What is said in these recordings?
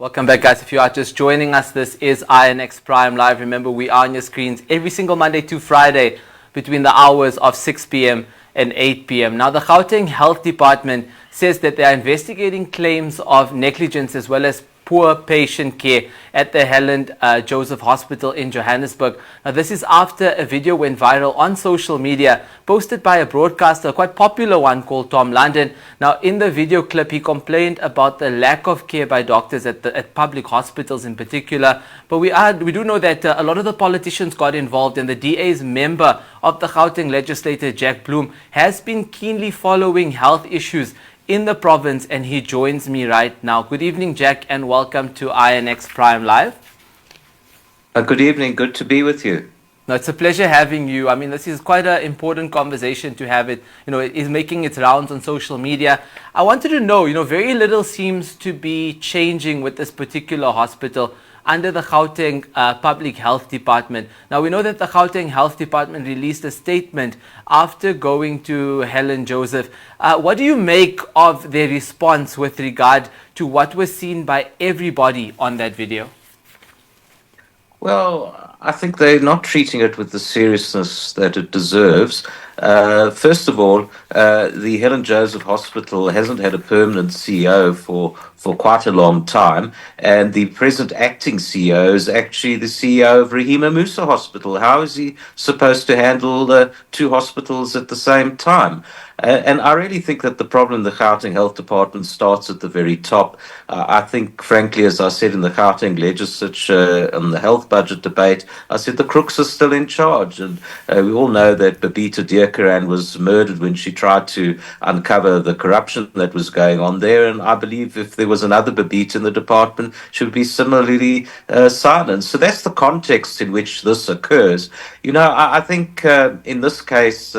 Welcome back, guys. If you are just joining us, this is INX Prime Live. Remember, we are on your screens every single Monday to Friday between the hours of 6 p.m. and 8 p.m. Now, the Gauteng Health Department says that they are investigating claims of negligence as well as poor patient care at the Helen Joseph Hospital in Johannesburg. Now, this is after a video went viral on social media, posted by a broadcaster, a quite popular one called Tom London. Now, in the video clip, he complained about the lack of care by doctors at public hospitals in particular. But we do know that a lot of the politicians got involved, and the DA's member of the Gauteng legislator, Jack Bloom, has been keenly following health issues in the province, and he joins me right now. Good evening, Jack, and welcome to INX Prime Live. Good evening. Good to be with you. No, it's a pleasure having you. I mean, this is quite an important conversation to have. It is making its rounds on social media. I wanted to know, very little seems to be changing with this particular hospital under the Gauteng Public Health Department. Now, we know that the Gauteng Health Department released a statement after going to Helen Joseph. What do you make of their response with regard to what was seen by everybody on that video? Well, I think they're not treating it with the seriousness that it deserves. First of all, the Helen Joseph Hospital hasn't had a permanent CEO for quite a long time, and the present acting CEO is actually the CEO of Rahima Musa Hospital. How is he supposed to handle two hospitals at the same time? And I really think that the problem in the Gauteng Health Department starts at the very top. I think, frankly, as I said in the Gauteng legislature on the health budget debate, I said the crooks are still in charge. And we all know that Babita Deokaran was murdered when she tried to uncover the corruption that was going on there. And I believe if there was another Babita in the department, she would be similarly silenced. So that's the context in which this occurs. I think in this case,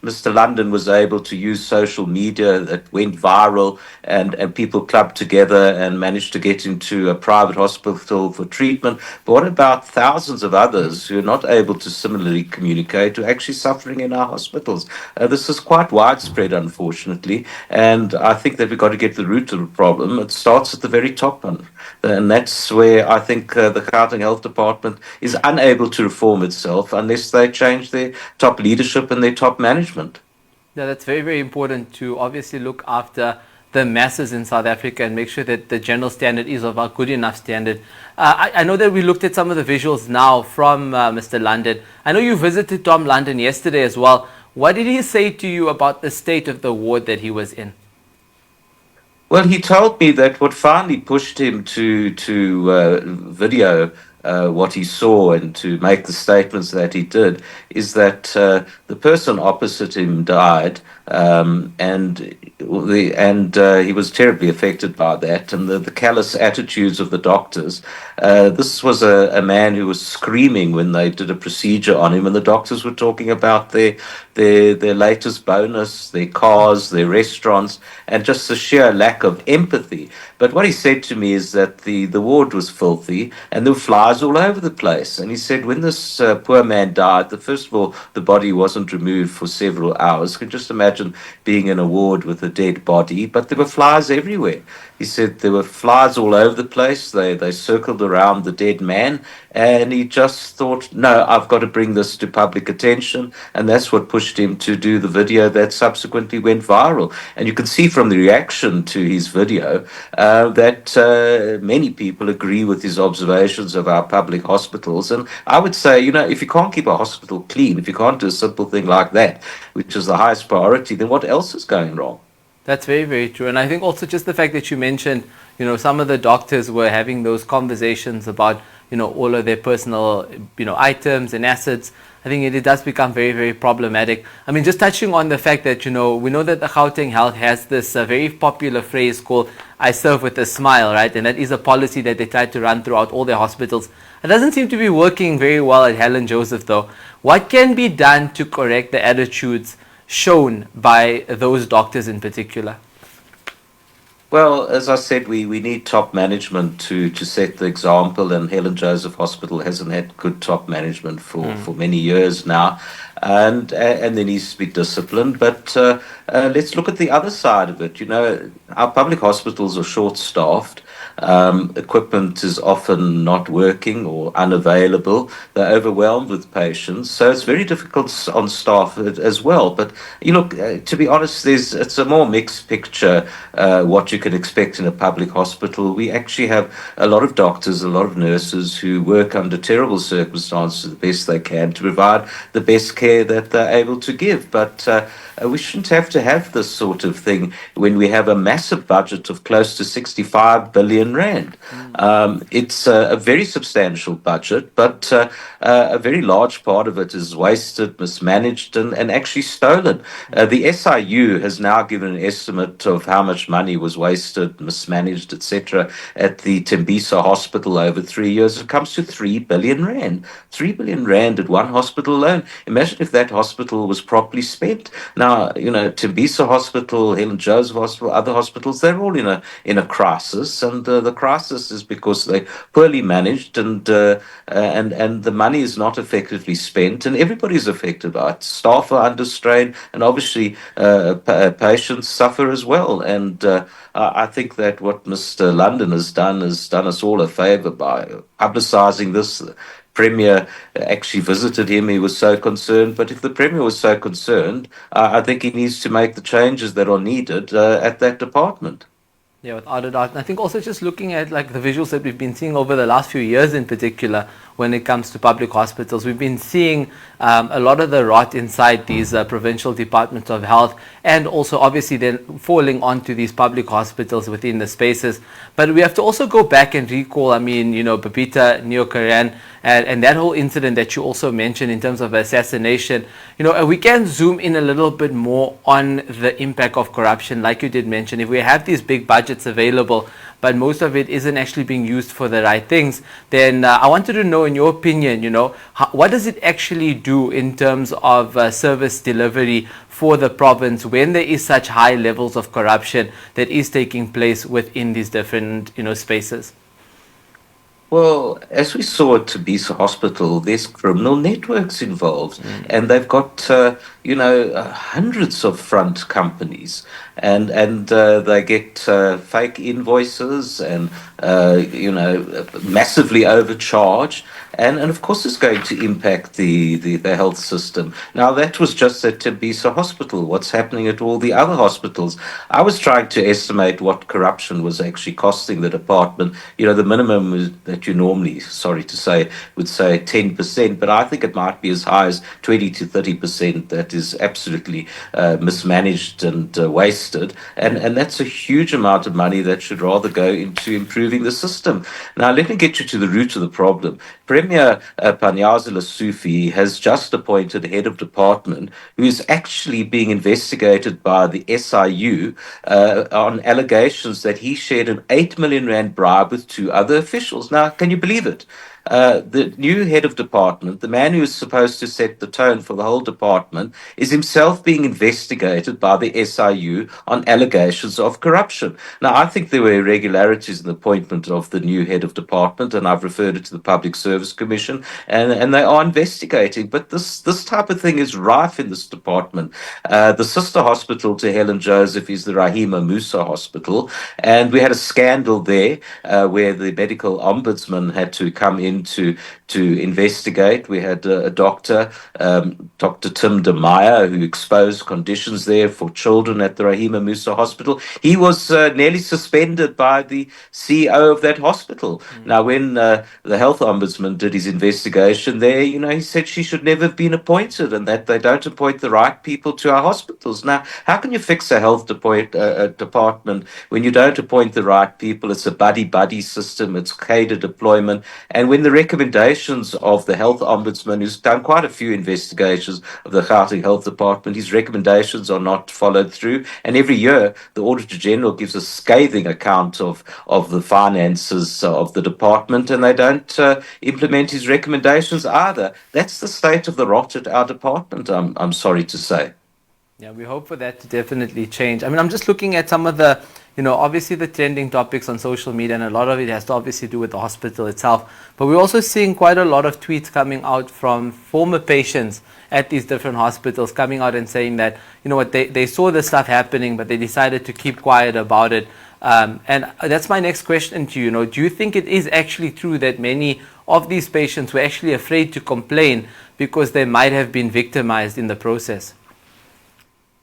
Mr. London was able to use social media that went viral, and people clubbed together and managed to get into a private hospital for treatment. But what about thousands of others who are not able to similarly communicate, who are actually suffering in our hospitals? This is quite widespread, unfortunately, and I think that we've got to get to the root of the problem. It starts at the very top, and that's where I think the Gauteng Health Department is unable to reform itself unless they change their top leadership and their top management. Yeah, that's very, very important to obviously look after the masses in South Africa and make sure that the general standard is of a good enough standard. I know that we looked at some of the visuals now from Mr. London. I know you visited Tom London yesterday as well. What did he say to you about the state of the ward that he was in? Well, he told me that what finally pushed him to video what he saw and to make the statements that he did is that the person opposite him died, and he was terribly affected by that, and the callous attitudes of the doctors. This was a man who was screaming when they did a procedure on him, and the doctors were talking about their latest bonus, their cars, their restaurants, and just the sheer lack of empathy. But what he said to me is that the ward was filthy and there were flies all over the place. And he said when this poor man died, first of all, the body wasn't removed for several hours. You can just imagine being in a ward with a dead body, but there were flies everywhere. He said there were flies all over the place. They circled around the dead man, and he just thought, no, I've got to bring this to public attention. And that's what pushed him to do the video that subsequently went viral. And you can see from the reaction to his video that many people agree with his observations of our public hospitals. And I would say, if you can't keep a hospital clean, if you can't do a simple thing like that, which is the highest priority, then what else is going wrong? That's very, very true. And I think also just the fact that you mentioned, some of the doctors were having those conversations about, all of their personal, items and assets. I think it does become very, very problematic. I mean, just touching on the fact that, we know that the Gauteng Health has this very popular phrase called, I serve with a smile, right? And that is a policy that they try to run throughout all their hospitals. It doesn't seem to be working very well at Helen Joseph, though. What can be done to correct the attitudes shown by those doctors in particular? Well, as I said, we need top management to set the example, and Helen Joseph Hospital hasn't had good top management for many years now, and there needs to be discipline. But let's look at the other side of it. Our public hospitals are short-staffed. Equipment is often not working or unavailable. They're overwhelmed with patients, so it's very difficult on staff as well. But to be honest, it's a more mixed picture. What you can expect in a public hospital, we actually have a lot of doctors, a lot of nurses who work under terrible circumstances the best they can to provide the best care that they're able to give. But we shouldn't have to have this sort of thing when we have a massive budget of close to 65 billion rand. It's a very substantial budget, but a very large part of it is wasted, mismanaged, and actually stolen. The SIU has now given an estimate of how much money was wasted, mismanaged, etc., at the Tembisa Hospital over 3 years. It comes to 3 billion rand. 3 billion rand at one hospital alone. Imagine if that hospital was properly spent. Now, Tembisa Hospital, Helen Joseph Hospital, other hospitals, they're all in a crisis, and the crisis is because they're poorly managed, and the money is not effectively spent, and everybody's affected by it. Staff are under strain, and obviously patients suffer as well. And I think that what Mr. London has done us all a favour by publicising this. Premier actually visited him. He was so concerned. But if the Premier was so concerned, I think he needs to make the changes that are needed at that department. Yeah, without a doubt. And I think also just looking at like the visuals that we've been seeing over the last few years in particular, when it comes to public hospitals, we've been seeing a lot of the rot inside these provincial departments of health, and also obviously then falling onto these public hospitals within the spaces. But we have to also go back and recall, Babita Neo-Karan, and that whole incident that you also mentioned in terms of assassination. We can zoom in a little bit more on the impact of corruption, like you did mention. If we have these big budgets available, but most of it isn't actually being used for the right things, then I wanted to know, in your opinion, what does it actually do in terms of service delivery for the province when there is such high levels of corruption that is taking place within these different, spaces? Well, as we saw at Tembisa Hospital, there's criminal networks involved, and they've got hundreds of front companies, and they get fake invoices and massively overcharged, and of course it's going to impact the health system. Now that was just at Tembisa Hospital. What's happening at all the other hospitals? I was trying to estimate what corruption was actually costing the department. The minimum was that you normally, sorry to say, would say 10%, but I think it might be as high as 20 to 30% that is absolutely mismanaged and wasted. And that's a huge amount of money that should rather go into improving the system. Now, let me get you to the root of the problem. Premier Panyaza Sufi has just appointed head of department who is actually being investigated by the SIU on allegations that he shared an 8 million rand bribe with two other officials. Now, can you believe it? The new head of department, the man who is supposed to set the tone for the whole department, is himself being investigated by the SIU on allegations of corruption. Now, I think there were irregularities in the appointment of the new head of department, and I've referred it to the Public Service Commission, and they are investigating. But this type of thing is rife in this department. The sister hospital to Helen Joseph is the Rahima Musa Hospital, and we had a scandal there where the medical ombudsman had to come in to investigate. We had a doctor, Dr. Tim de Meyer, who exposed conditions there for children at the Rahima Musa Hospital. He was nearly suspended by the CEO of that hospital. Now, when the health ombudsman did his investigation there, he said she should never have been appointed and that they don't appoint the right people to our hospitals. Now, how can you fix a health department when you don't appoint the right people? It's a buddy-buddy system. It's cadre deployment. And when the recommendations of the health ombudsman, who's done quite a few investigations of the Gauteng Health Department, his recommendations are not followed through. And every year, the Auditor General gives a scathing account of the finances of the department, and they don't implement his recommendations either. That's the state of the rot at our department, I'm sorry to say. Yeah, we hope for that to definitely change. I'm just looking at some of the, obviously the trending topics on social media, and a lot of it has to obviously do with the hospital itself. But we're also seeing quite a lot of tweets coming out from former patients at these different hospitals coming out and saying that, they saw this stuff happening, but they decided to keep quiet about it. And that's my next question to you. Do you think it is actually true that many of these patients were actually afraid to complain because they might have been victimized in the process?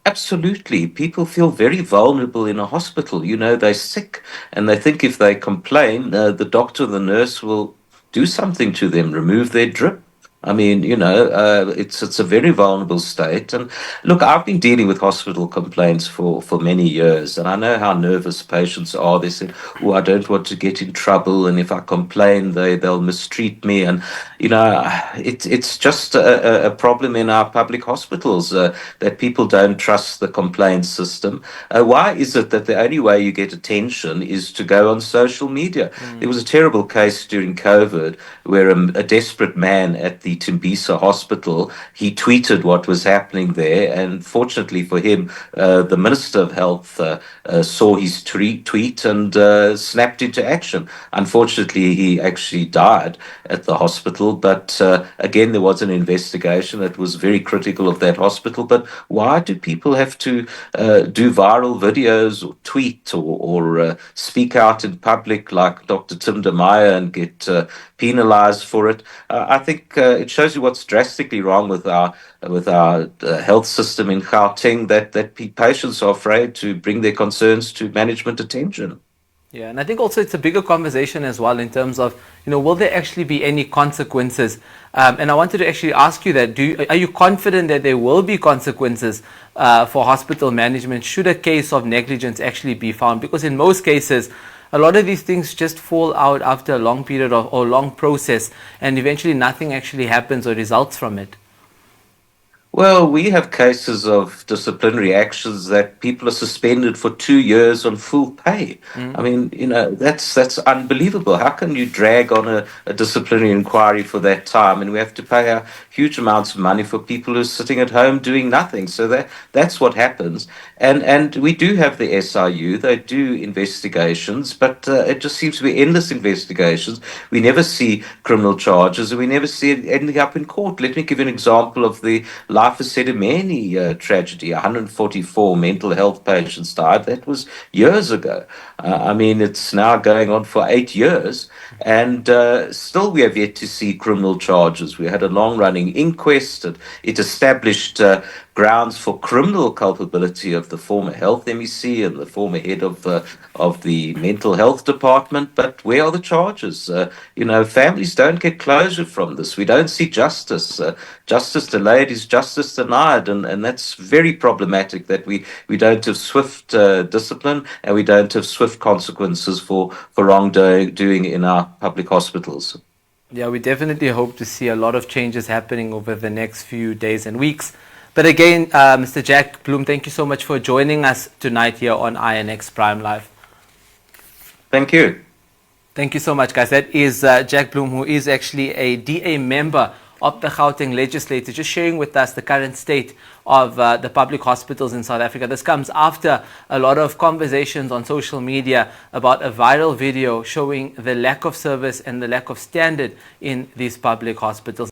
Absolutely. People feel very vulnerable in a hospital. They're sick and they think if they complain, the doctor, the nurse will do something to them, remove their drip. I mean, it's a very vulnerable state. And look, I've been dealing with hospital complaints for many years, and I know how nervous patients are. They say, "Oh, I don't want to get in trouble, and if I complain, they'll mistreat me." And it's just a problem in our public hospitals that people don't trust the complaint system. Why is it that the only way you get attention is to go on social media? There was a terrible case during COVID where a desperate man at the Tembisa Hospital, he tweeted what was happening there, and fortunately for him, the Minister of Health saw his tweet and snapped into action. Unfortunately, he actually died at the hospital, but again, there was an investigation that was very critical of that hospital. But why do people have to do viral videos or tweet or speak out in public like Dr. Tim de Meyer and get penalized for it? I think it shows you what's drastically wrong with our health system in Gauteng, that patients are afraid to bring their concerns to management attention. Yeah, and I think also it's a bigger conversation as well in terms of, will there actually be any consequences? And I wanted to actually ask you that, are you confident that there will be consequences for hospital management should a case of negligence actually be found? Because in most cases, a lot of these things just fall out after a long period or long process, and eventually nothing actually happens or results from it. Well, we have cases of disciplinary actions that people are suspended for 2 years on full pay. I mean, that's unbelievable. How can you drag on a disciplinary inquiry for that time? And we have to pay out huge amounts of money for people who are sitting at home doing nothing. So that's what happens. And we do have the SIU. They do investigations, but it just seems to be endless investigations. We never see criminal charges, and we never see it ending up in court. Let me give you an example of the Life Sedimeni tragedy. 144 mental health patients died. That was years ago. I mean, it's now going on for 8 years, and still we have yet to see criminal charges. We had a long-running inquest, and it established grounds for criminal culpability of the former health MEC and the former head of the mental health department. But where are the charges? Families don't get closure from this. We don't see justice. Justice delayed is justice denied, and that's very problematic that we don't have swift discipline, and we don't have swift consequences for wrongdoing in our public hospitals. Yeah, we definitely hope to see a lot of changes happening over the next few days and weeks. But again, Mr. Jack Bloem, thank you so much for joining us tonight here on INX Prime Live. Thank you. Thank you so much, guys. That is Jack Bloem, who is actually a DA member of the Gauteng legislature, just sharing with us the current state of the public hospitals in South Africa. This comes after a lot of conversations on social media about a viral video showing the lack of service and the lack of standard in these public hospitals.